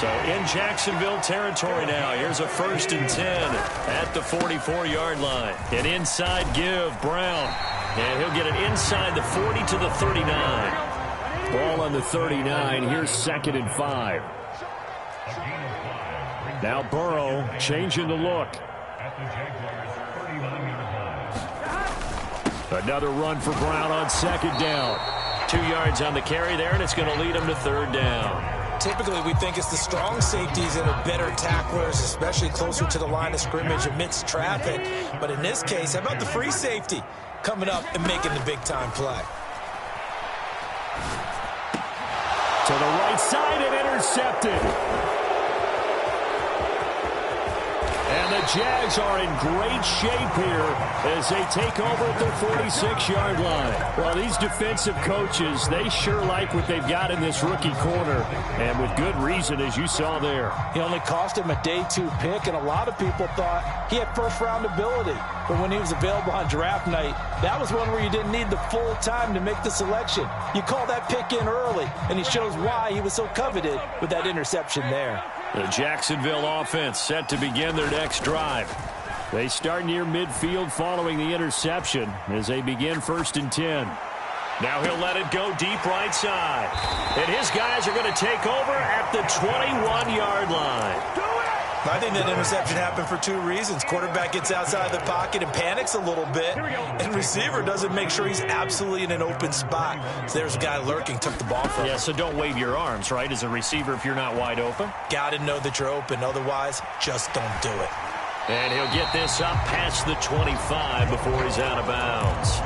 So in Jacksonville territory now. Here's a 1st and 10 at the 44-yard line. An inside give, Brown. And he'll get it inside the 40 to the 39. Ball on the 39. Here's 2nd and 5. Now Burrow changing the look. Another run for Brown on 2nd down. 2 yards on the carry there, and it's going to lead him to 3rd down. Typically, we think it's the strong safeties that are better tacklers, especially closer to the line of scrimmage amidst traffic. But in this case, how about the free safety coming up and making the big-time play? To the right side and intercepted. And the Jags are in great shape here as they take over at their 46-yard line. Well, these defensive coaches, they sure like what they've got in this rookie corner, and with good reason, as you saw there. He only cost him a day 2 pick, and a lot of people thought he had first-round ability. But when he was available on draft night, that was one where you didn't need the full time to make the selection. You call that pick in early, and he shows why he was so coveted with that interception there. The Jacksonville offense set to begin their next drive. They start near midfield following the interception as they begin 1st and 10. Now he'll let it go deep right side. And his guys are going to take over at the 21-yard line. I think that interception happened for 2 reasons. Quarterback gets outside the pocket and panics a little bit, and receiver doesn't make sure he's absolutely in an open spot. So there's a guy lurking, took the ball from him. Yeah, so don't wave your arms, right, as a receiver if you're not wide open. Got to know that you're open. Otherwise, just don't do it. And he'll get this up past the 25 before he's out of bounds.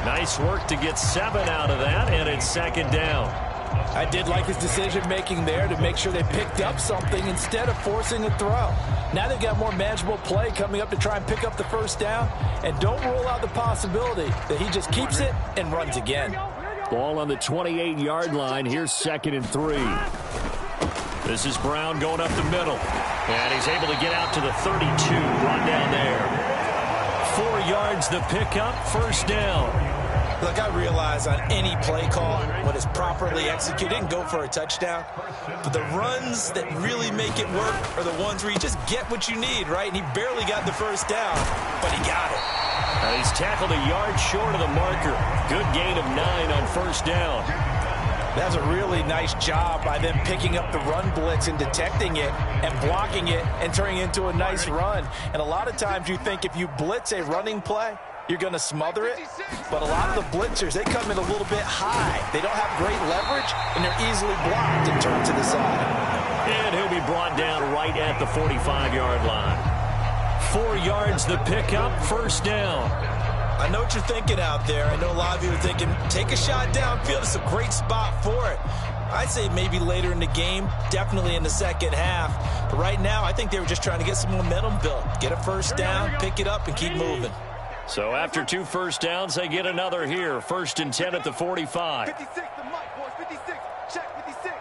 Nice work to get 7 out of that, and it's 2nd down. I did like his decision-making there to make sure they picked up something instead of forcing a throw. Now they've got more manageable play coming up to try and pick up the 1st down, and don't rule out the possibility that he just keeps it and runs again. Ball on the 28-yard line. Here's 2nd and 3. This is Brown going up the middle, and he's able to get out to the 32, run down there. 4 yards the pickup, 1st down. Look, I realize on any play call, when it's properly executed, and go for a touchdown. But the runs that really make it work are the ones where you just get what you need, right? And he barely got the 1st down, but he got it. Now he's tackled a yard short of the marker. Good gain of 9 on 1st down. That's a really nice job by them picking up the run blitz and detecting it and blocking it and turning it into a nice run. And a lot of times you think if you blitz a running play, you're going to smother it. But a lot of the blitzers, they come in a little bit high. They don't have great leverage, and they're easily blocked and turned to the side. And he'll be brought down right at the 45-yard line. 4 yards the pickup, 1st down. I know what you're thinking out there. I know a lot of you are thinking, take a shot downfield. It's a great spot for it. I'd say maybe later in the game, definitely in the 2nd half. But right now, I think they were just trying to get some momentum built. Get a 1st down, pick it up, and keep moving. So after 2 1st downs, they get another here. 1st and 10 at the 45. 56, the mic, boys. 56. Check 56.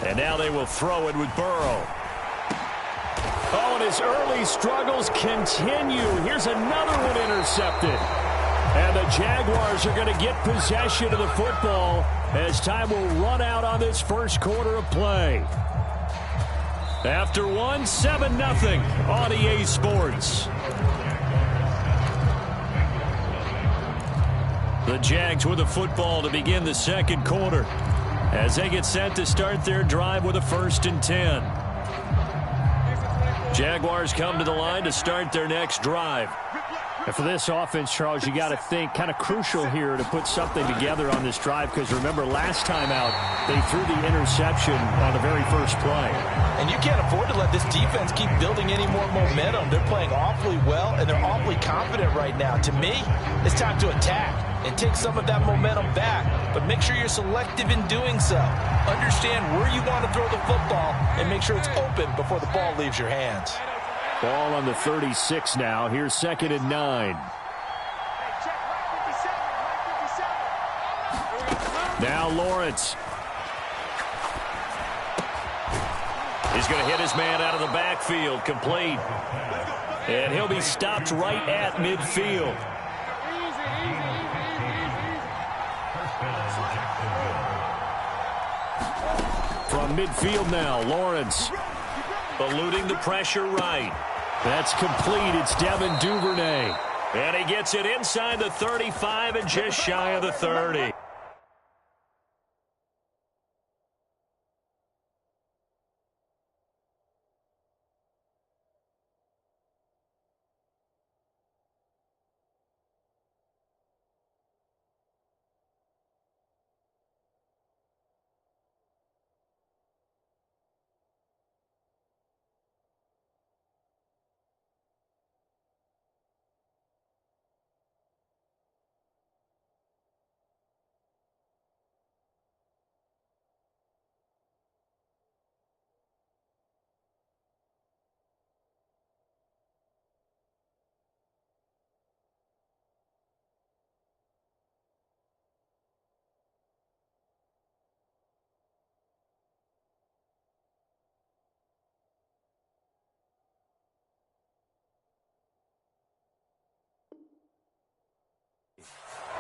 And now they will throw it with Burrow. Oh, and his early struggles continue. Here's another one intercepted. And the Jaguars are going to get possession of the football as time will run out on this 1st quarter of play. After 1, 7-0 on EA Sports. The Jags with the football to begin the 2nd quarter as they get set to start their drive with a 1st and 10. Jaguars come to the line to start their next drive. And for this offense, Charles, you got to think kind of crucial here to put something together on this drive, because remember last time out they threw the interception on the very first play. And you can't afford to let this defense keep building any more momentum. They're playing awfully well, and they're awfully confident right now. To me, it's time to attack and take some of that momentum back, but make sure you're selective in doing so. Understand where you want to throw the football and make sure it's open before the ball leaves your hands. Ball on the 36 now. Here's 2nd and 9. Now Lawrence. He's going to hit his man out of the backfield. Complete. And he'll be stopped right at midfield. From midfield now, Lawrence. Eluding the pressure right. That's complete. It's Devin Duvernay. And he gets it inside the 35 and just shy of the 30.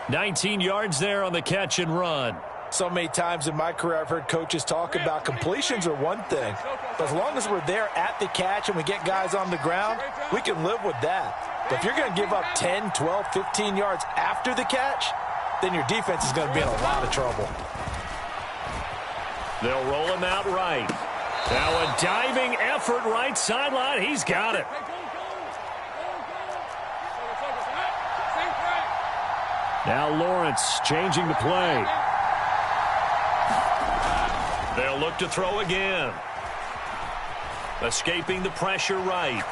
$19 yards there on the catch and run. So many times in my career I've heard coaches talk about completions are one thing. But as long as we're there at the catch and we get guys on the ground, we can live with that. But if you're going to give up 10, 12, 15 yards after the catch, then your defense is going to be in a lot of trouble. They'll roll him out right. Now a diving effort right sideline. He's got it. Now Lawrence changing the play. They'll look to throw again. Escaping the pressure right.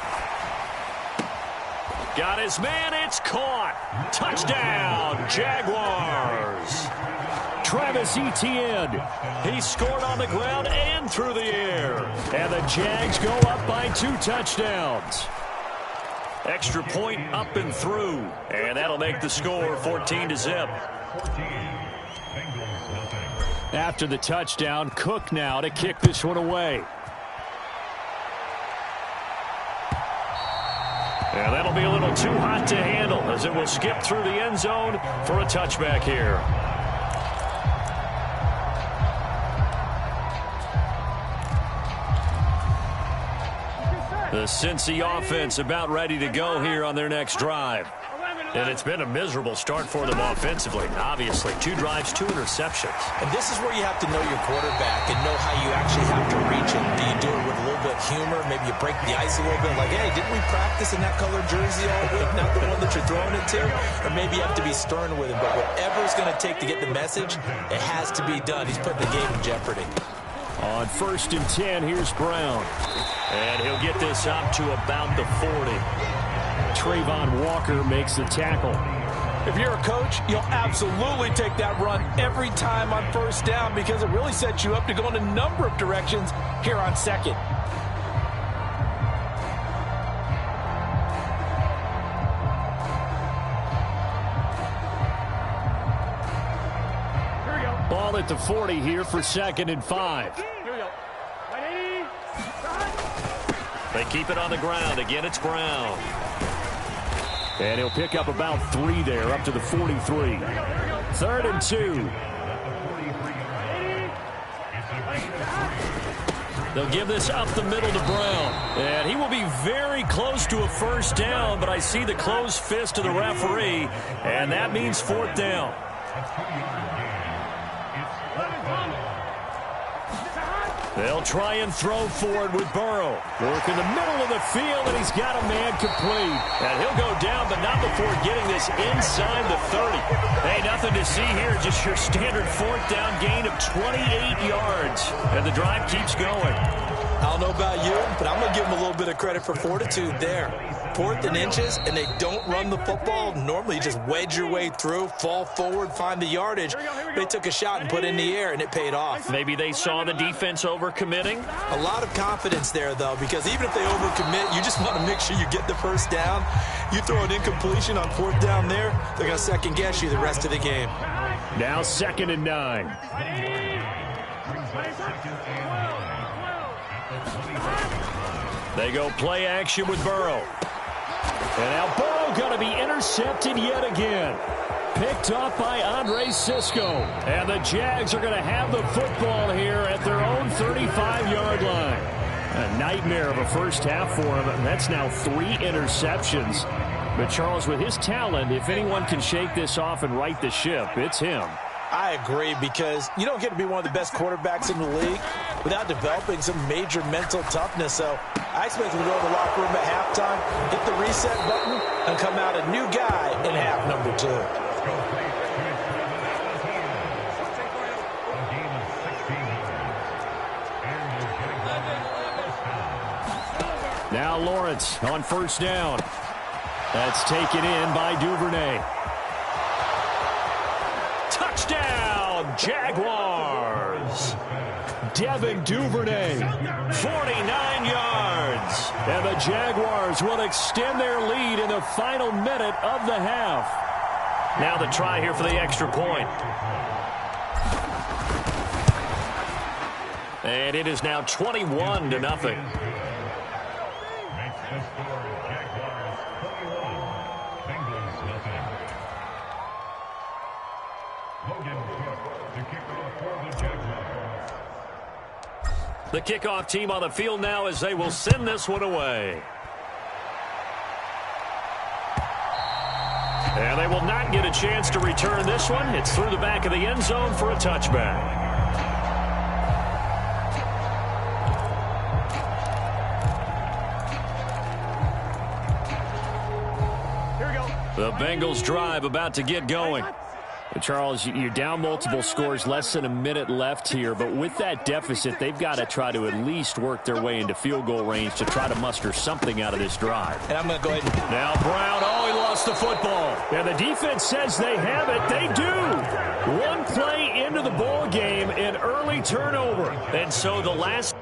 Got his man. It's caught. Touchdown, Jaguars. Travis Etienne. He scored on the ground and through the air. And the Jags go up by 2 touchdowns. Extra point up and through. And that'll make the score 14-0. After the touchdown, Cook now to kick this one away. And that'll be a little too hot to handle as it will skip through the end zone for a touchback here. The Cincy offense about ready to go here on their next drive. And it's been a miserable start for them offensively. Obviously, 2 drives, 2 interceptions. And this is where you have to know your quarterback and know how you actually have to reach him. Do you do it with a little bit of humor? Maybe you break the ice a little bit. Like, hey, didn't we practice in that colored jersey all week? Not the one that you're throwing it to? Or maybe you have to be stern with him. But whatever it's going to take to get the message, it has to be done. He's putting the game in jeopardy. On 1st and 10, here's Brown. And he'll get this up to about the 40. Trayvon Walker makes the tackle. If you're a coach, you'll absolutely take that run every time on 1st down because it really sets you up to go in a number of directions here on 2nd. Ball at the 40 here for 2nd and 5. They keep it on the ground. Again, it's Brown. And he'll pick up about 3 there, up to the 43. 3rd and 2. They'll give this up the middle to Brown. And he will be very close to a 1st down, but I see the closed fist of the referee, and that means 4th down. They'll try and throw forward with Burrow. Work in the middle of the field, and he's got a man complete. And he'll go down, but not before getting this inside the 30. Hey, nothing to see here, just your standard 4th down gain of 28 yards. And the drive keeps going. I don't know about you, but I'm going to give them a little bit of credit for fortitude there. 4th and inches, and they don't run the football. Normally, you just wedge your way through, fall forward, find the yardage. They took a shot and put it in the air, and it paid off. Maybe they saw the defense overcommitting. A lot of confidence there, though, because even if they overcommit, you just want to make sure you get the 1st down. You throw an incompletion on 4th down there, they're going to second-guess you the rest of the game. Now 2nd and 9. They go play action with Burrow. And now Burrow going to be intercepted yet again. Picked off by Andre Sisco. And the Jags are going to have the football here at their own 35-yard line. A nightmare of a first half for him. That's now 3 interceptions. But, Charles, with his talent, if anyone can shake this off and right the ship, it's him. I agree, because you don't get to be one of the best quarterbacks in the league without developing some major mental toughness. So I expect him to go to the locker room at halftime, hit the reset button, and come out a new guy in half number 2. Now Lawrence on first down. That's taken in by Duvernay. Touchdown, Jaguars. Devin Duvernay, 49 yards. And the Jaguars will extend their lead in the final minute of the half. Now the try here for the extra point. And it is now 21-0. The kickoff team on the field now as they will send this one away. And they will not get a chance to return this one. It's through the back of the end zone for a touchback. Here we go. The Bengals drive about to get going. Charles, you're down multiple scores, less than a minute left here, but with that deficit, they've got to try to at least work their way into field goal range to try to muster something out of this drive. And I'm going to go ahead and... Now Brown, he lost the football. And the defense says they have it. They do. One play into the ball game, an early turnover. And so the last